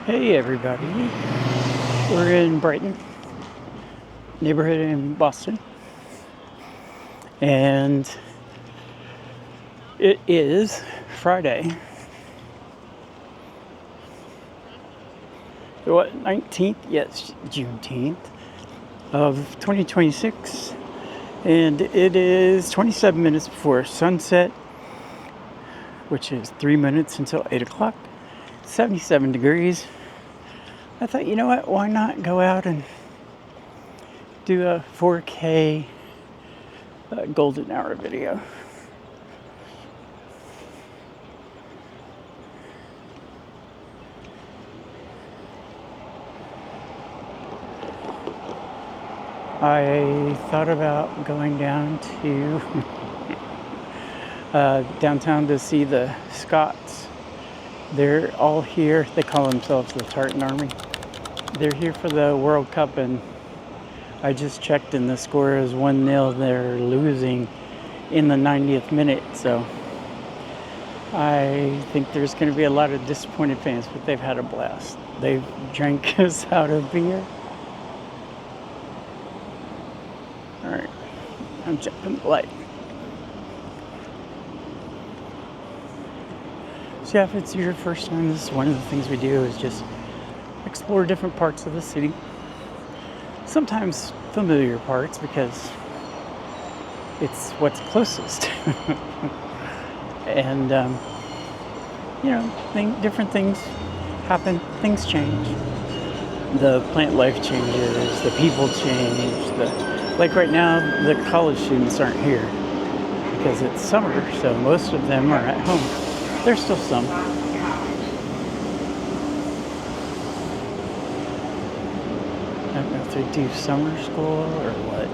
Hey everybody, we're in Brighton, neighborhood in Boston, and it is Friday, what, 19th? Yes, Juneteenth of 2026, and it is 27 minutes before sunset, which is 3 minutes until 8 o'clock. 77 degrees. I thought, you know what, why not go out and do a 4K golden hour video. I thought about going down to downtown to see the Scots. They're all here. They call themselves the Tartan Army. They're here for the World Cup, and I just checked, and the score is 1-0. They're losing in the 90th minute, so I think there's going to be a lot of disappointed fans, but they've had a blast. They've drank us out of beer. All right, I'm checking the light. So yeah, if it's your first time, this is one of the things we do, is just explore different parts of the city. Sometimes familiar parts, because it's what's closest. And, different things happen, things change. The plant life changes, the people change. Like right now, the college students aren't here because it's summer, so most of them are at home. There's still some. I don't know if they do summer school or what.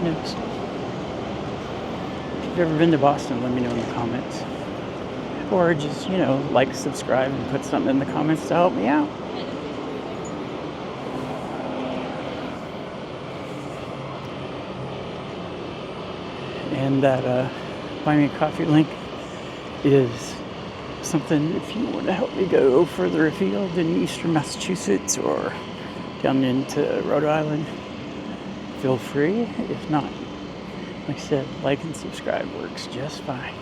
Next. If you've ever been to Boston, let me know in the comments. Or just, like, subscribe, and put something in the comments to help me out. And that Buy Me a Coffee link is something if you want to help me go further afield in eastern Massachusetts or down into Rhode Island, feel free. If not, like I said, like and subscribe works just fine.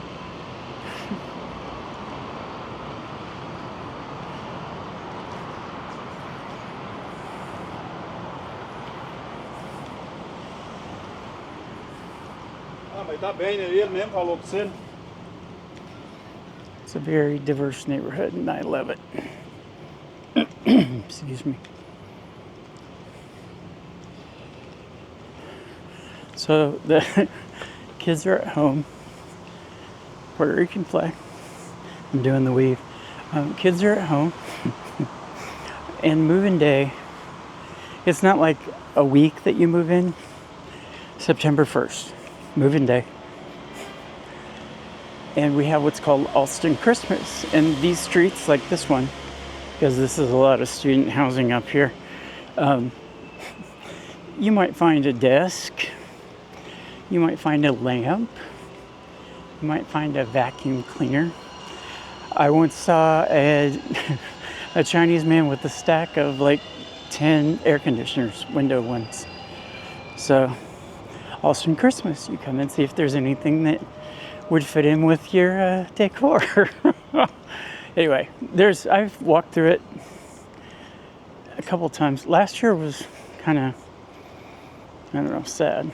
It's a very diverse neighborhood, and I love it. Excuse me. So the kids are at home. Puerto Rican flag. I'm doing the weave. Kids are at home. And move-in day, it's not like a week that you move in. September 1st, move-in day. And we have what's called Allston Christmas. And these streets, like this one, because this is a lot of student housing up here, you might find a desk, you might find a lamp, you might find a vacuum cleaner. I once saw a Chinese man with a stack of like 10 air conditioners, window ones. So, Allston Christmas, you come and see if there's anything that would fit in with your decor. Anyway, I've walked through it a couple times. Last year was kind of, sad.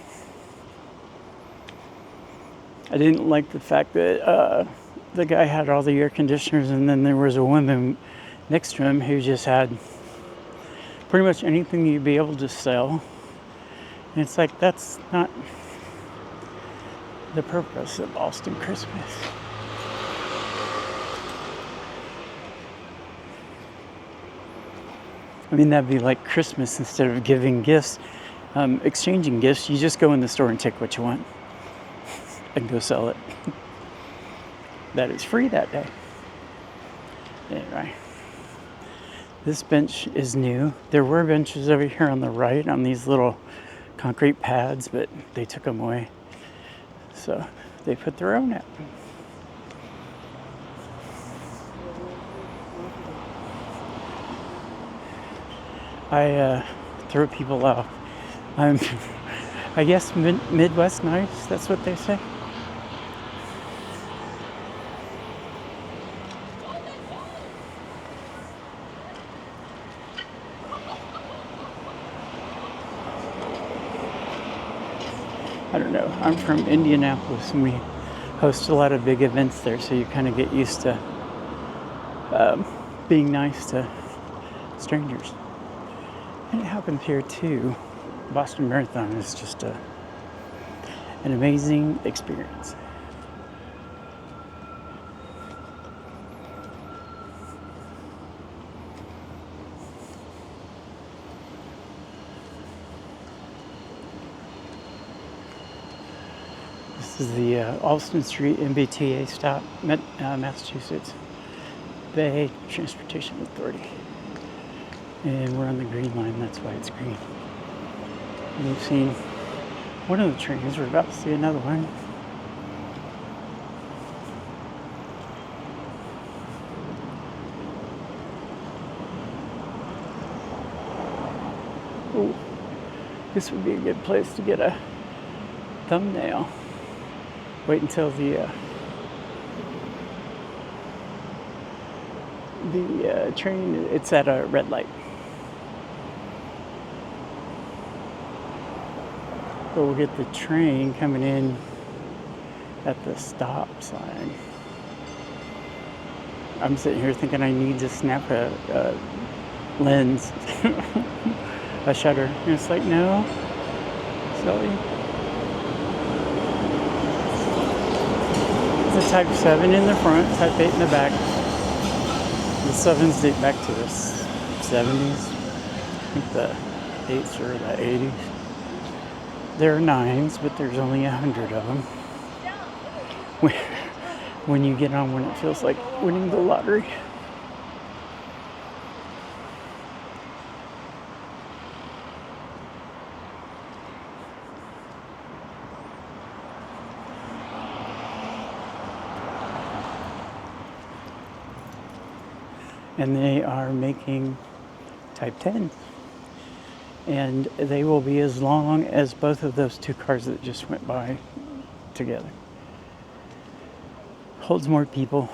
I didn't like the fact that the guy had all the air conditioners, and then there was a woman next to him who just had pretty much anything you'd be able to sell. And it's like, that's not the purpose of Allston Christmas. I mean, that'd be like Christmas instead of giving gifts, exchanging gifts. You just go in the store and take what you want and go sell it. That is free that day. Anyway, this bench is new. There were benches over here on the right on these little concrete pads, but they took them away. So they put their own out. I throw people off. I'm, I guess Midwest nice, that's what they say. I don't know. I'm from Indianapolis and we host a lot of big events there, so you kind of get used to being nice to strangers. And it happens here too. Boston Marathon is just an amazing experience. This is the Allston Street MBTA stop, Massachusetts Bay Transportation Authority. And we're on the Green Line, that's why it's green. And we've seen one of the trains, we're about to see another one. Ooh, this would be a good place to get a thumbnail. Wait until the train, it's at a red light. But we'll get the train coming in at the stop sign. I'm sitting here thinking I need to snap a lens, a shutter. And it's like, no, silly. It's a Type 7 in the front, Type 8 in the back. The 7s date back to the 70s. I think the 8s are the 80s. There are 9s, but there's only 100 of them. When you get on one, it feels like winning the lottery. And they are making Type 10. And they will be as long as both of those two cars that just went by together. Holds more people.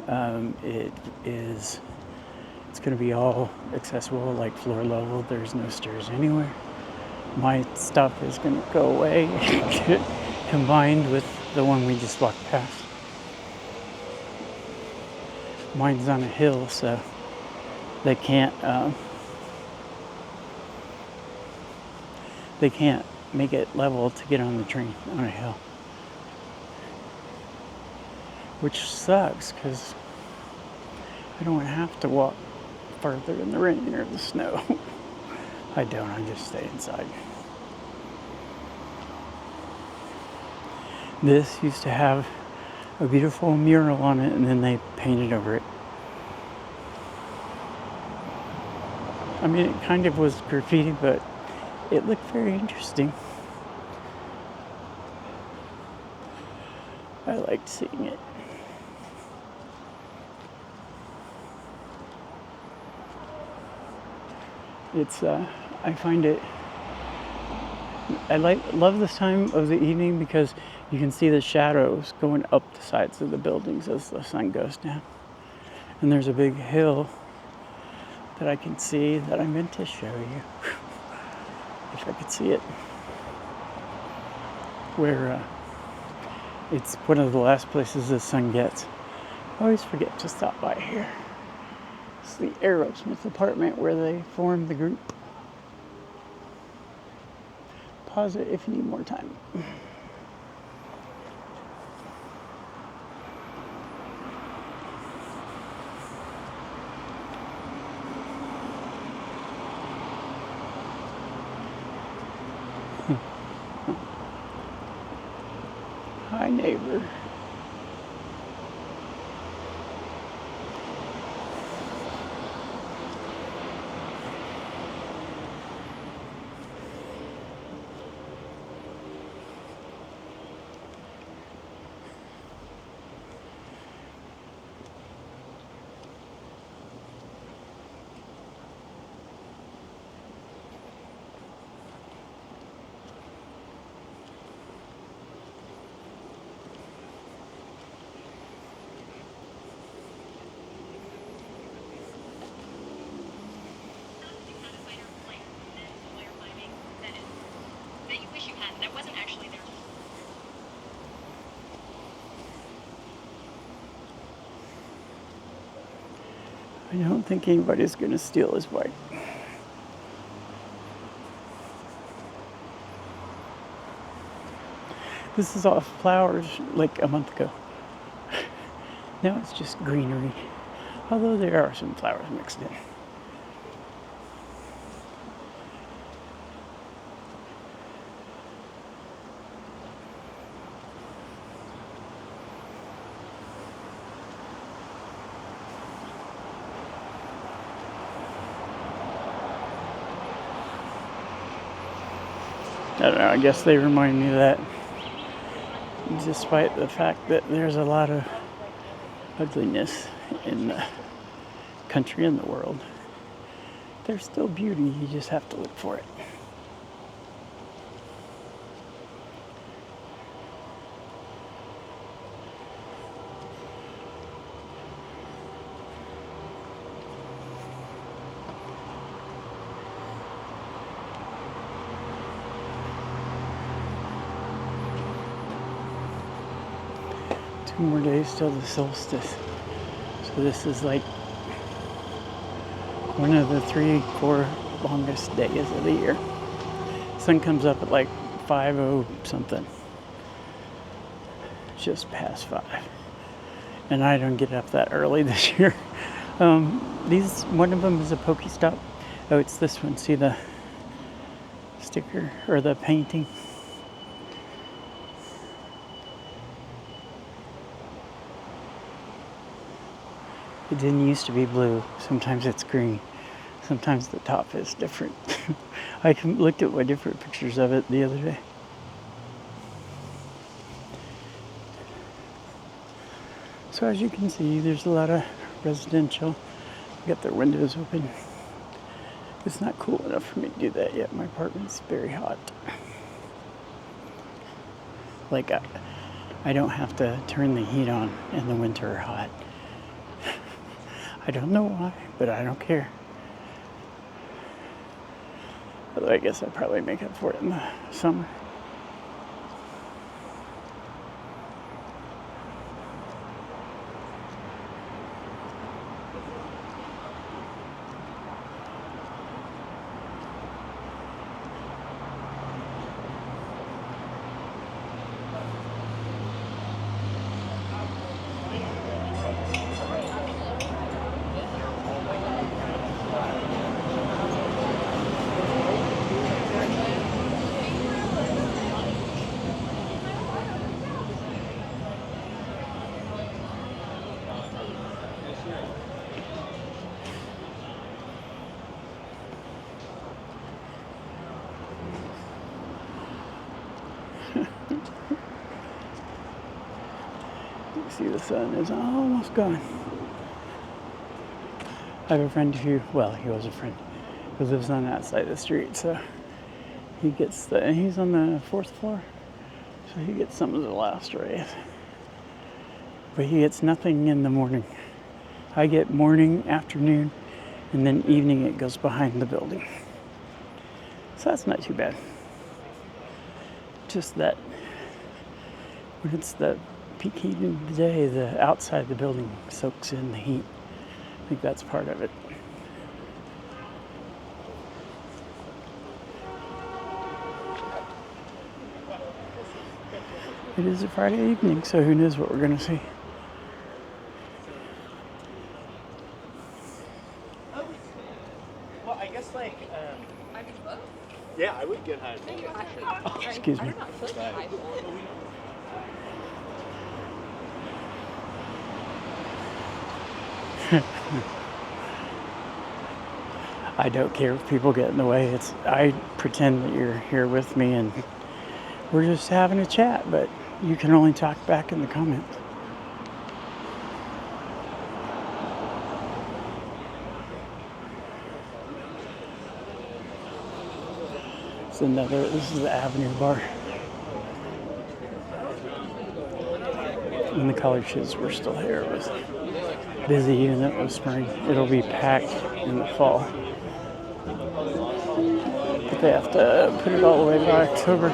It's going to be all accessible, like floor level. There's no stairs anywhere. My stuff is going to go away, combined with the one we just walked past. Mine's on a hill, so they can't make it level to get on the train on a hill, which sucks because I don't have to walk further in the rain or the snow. I don't, I just stay inside. This used to have a beautiful mural on it, and then they painted over it. I mean, it kind of was graffiti, but it looked very interesting. I liked seeing it. It's, I find it, love this time of the evening because you can see the shadows going up the sides of the buildings as the sun goes down. And there's a big hill that I can see that I meant to show you. If I could see it. Where it's one of the last places the sun gets. I always forget to stop by here. It's the Aerosmith apartment where they formed the group. Pause it if you need more time. Hi, neighbor. I don't think anybody's going to steal his bike. This is all flowers like a month ago. Now it's just greenery. Although there are some flowers mixed in. I don't know, I guess they remind me of that. Despite the fact that there's a lot of ugliness in the country and the world, there's still beauty, you just have to look for it. Two more days till the solstice. So this is like one of the 3-4 longest days of the year. Sun comes up at like 5:00 something. Just past 5. And I don't get up that early this year. One of them is a Pokestop. Oh, it's this one. See the sticker or the painting? It didn't used to be blue. Sometimes it's green. Sometimes the top is different. I looked at my different pictures of it the other day. So as you can see, there's a lot of residential. Got their windows open. It's not cool enough for me to do that yet. My apartment's very hot. Like I don't have to turn the heat on in the winter or hot. I don't know why, but I don't care. Although I guess I'd probably make up for it in the summer. You see the sun is almost gone. I have a friend he was a friend, who lives on that side of the street, so he's on the 4th floor, so he gets some of the last rays. But he gets nothing in the morning. I get morning, afternoon, and then evening it goes behind the building. So that's not too bad. Just that when it's the peak heat of the day, the outside of the building soaks in the heat. I think that's part of it. It is a Friday evening, so who knows what we're going to see. Well, I guess yeah, I would get high. Oh, excuse me. I don't care if people get in the way. I pretend that you're here with me and we're just having a chat, but you can only talk back in the comments. This is the Avenue bar. When the college kids were still here, it was busy, and it was spring. It'll be packed in the fall. But they have to put it all the way by October.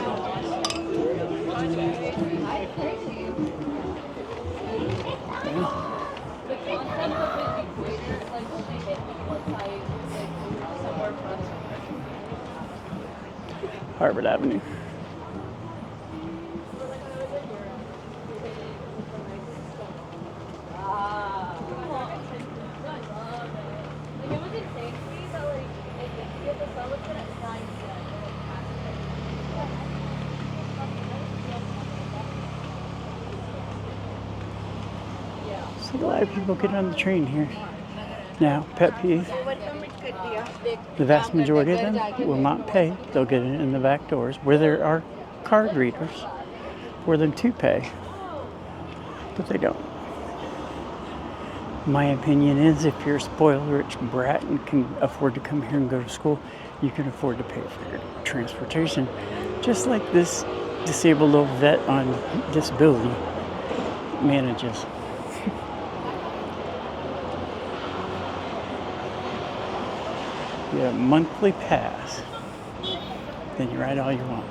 Yeah. Harvard Avenue. So a lot of people get on the train here. Now, pet peeve, the vast majority of them will not pay. They'll get in the back doors where there are card readers for them to pay, but they don't. My opinion is if you're a spoiled rich brat and can afford to come here and go to school, you can afford to pay for your transportation. Just like this disabled little vet on disability manages. You have a monthly pass, then you ride all you want.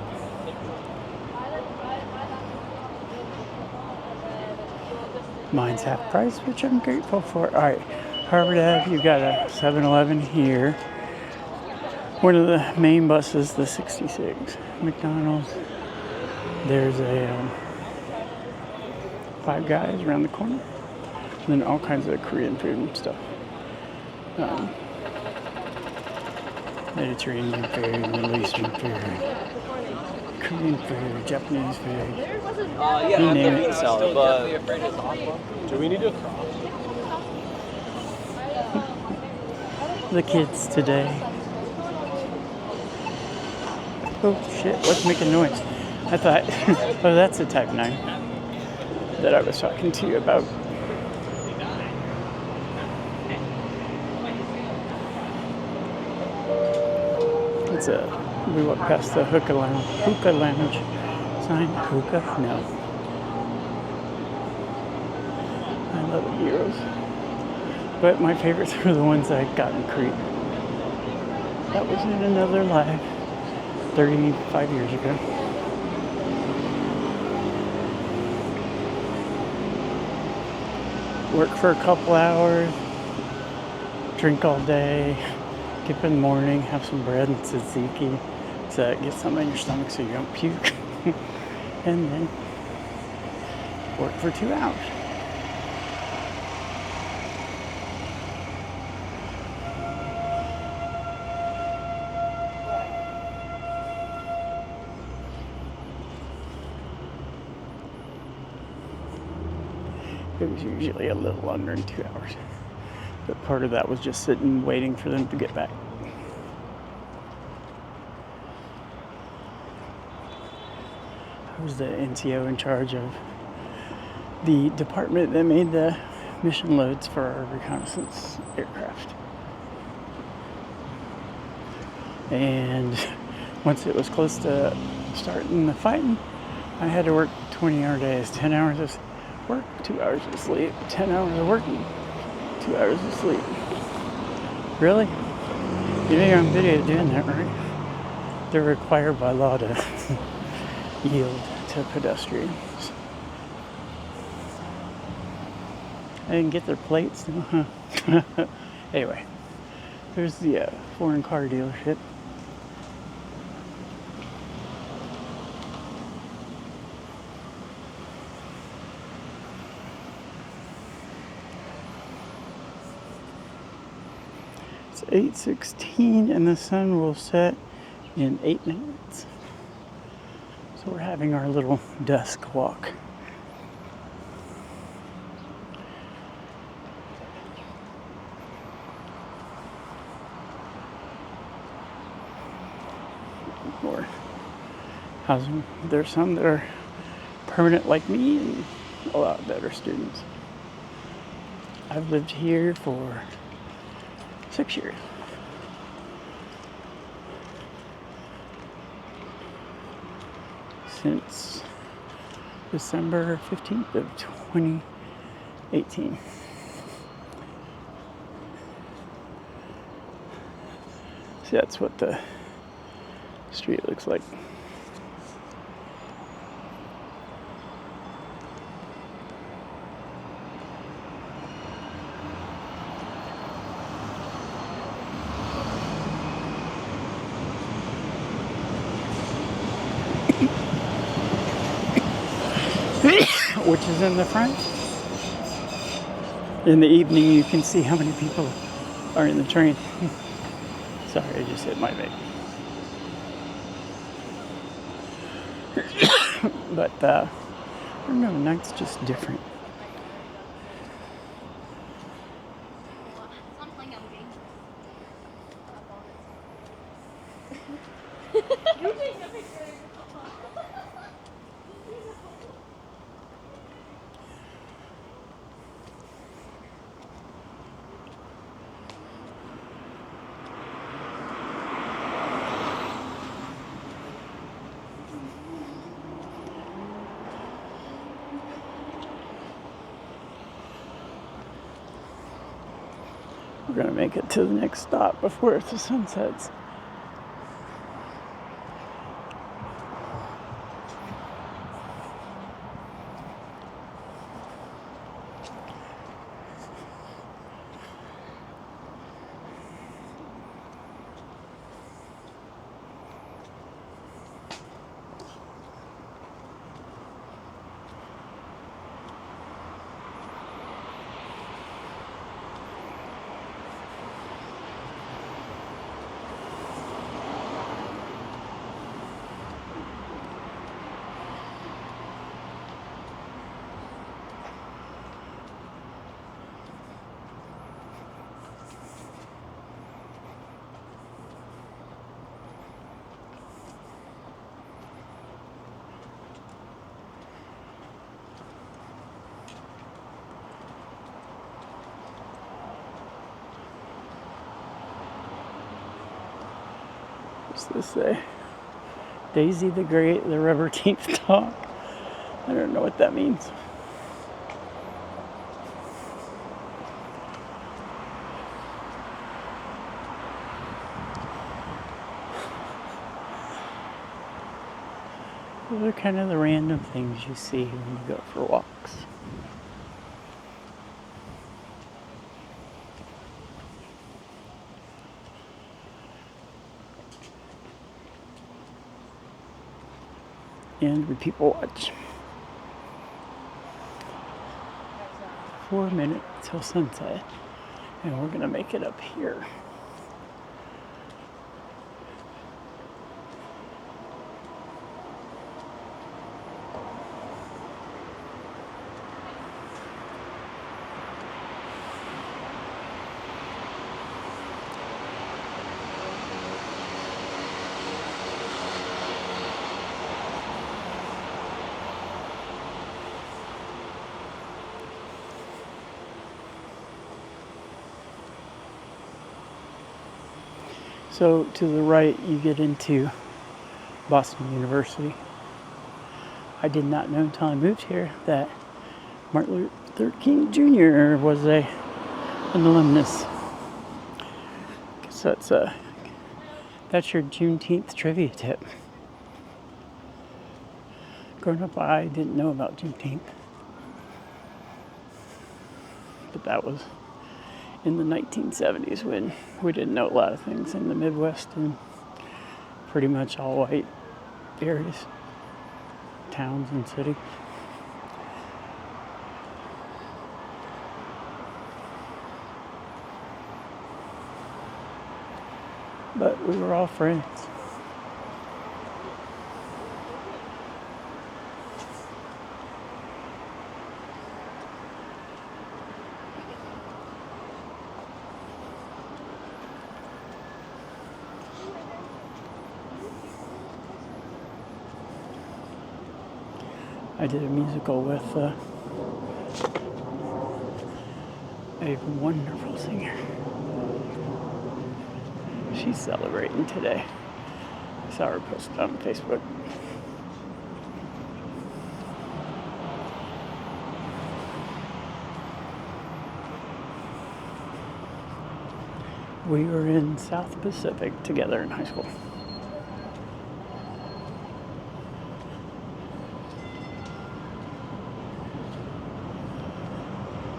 Mine's half price, which I'm grateful for. All right, Harvard Ave, you got a 7-Eleven here. One of the main buses, the 66. McDonald's. There's a Five Guys around the corner. And then all kinds of Korean food and stuff. Mediterranean food, Middle Eastern food, Korean food, Japanese food. Yeah, you name it. Salad, but do we need to cross? The kids today. Oh shit, what's making noise? I thought, oh, that's the Type 9 that I was talking to you about. We walked past the hookah lounge sign. Hookah? No. I love the gyros. But my favorites were the ones I got in Crete. That was in another life 35 years ago. Work for a couple hours, drink all day. Get up in the morning, have some bread and tzatziki to get something in your stomach so you don't puke. And then work for 2 hours. It was usually a little under 2 hours. But part of that was just sitting waiting for them to get back. I was the NCO in charge of the department that made the mission loads for our reconnaissance aircraft. And once it was close to starting the fighting, I had to work 20-hour days, 10 hours of work, 2 hours of sleep, 10 hours of working, 2 hours of sleep. Really? You think I'm video doing that, right? They're required by law to yield to pedestrians. I didn't get their plates, no, huh? Anyway, there's the foreign car dealership. It's 8:16 and the sun will set in 8 minutes. So we're having our little dusk walk. Or housing. There's some that are permanent like me and a lot better students. I've lived here for 6 years. Since December 15th of 2018. See, that's what the street looks like. which is in the front. In the evening, you can see how many people are in the train. Sorry, I just hit my vape. But, I don't know, night's just different. We're gonna make it to the next stop before the sun sets. What's this say? Daisy the Great, the rubber teeth dog. I don't know what that means. Those are kind of the random things you see when you go for walks. And we people watch. 4 minutes till sunset, and we're gonna make it up here. So to the right, you get into Boston University. I did not know until I moved here that Martin Luther King Jr. was an alumnus. So that's your Juneteenth trivia tip. Growing up, I didn't know about Juneteenth, but that was in the 1970s when we didn't know a lot of things in the Midwest and pretty much all white areas, towns and cities. But we were all friends. I did a musical with a wonderful singer. She's celebrating today. I saw her post on Facebook. We were in South Pacific together in high school.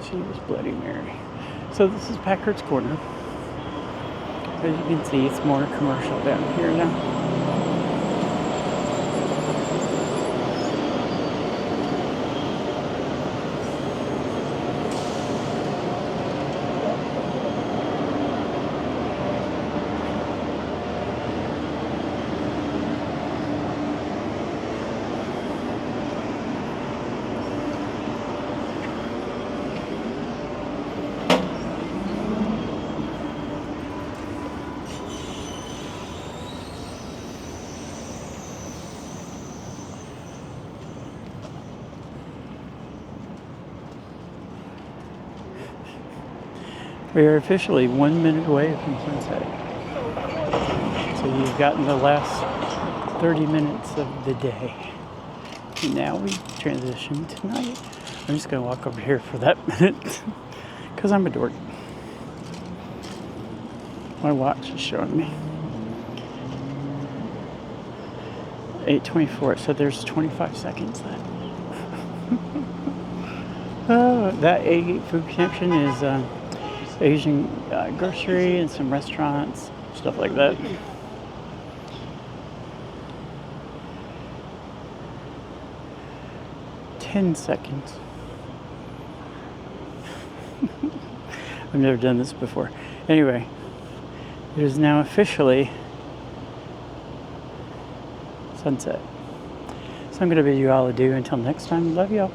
She was Bloody Mary. So this is Packard's Corner. As you can see, it's more commercial down here now. We are officially 1 minute away from sunset. So you've gotten the last 30 minutes of the day. And now we transition to night. I'm just gonna walk over here for that minute because I'm a dork. My watch is showing me 8:24, so there's 25 seconds left. That A food connection is Asian grocery and some restaurants, stuff like that. Ten seconds. I've never done this before. Anyway, it is now officially sunset. So I'm going to bid you all adieu until next time. Love y'all.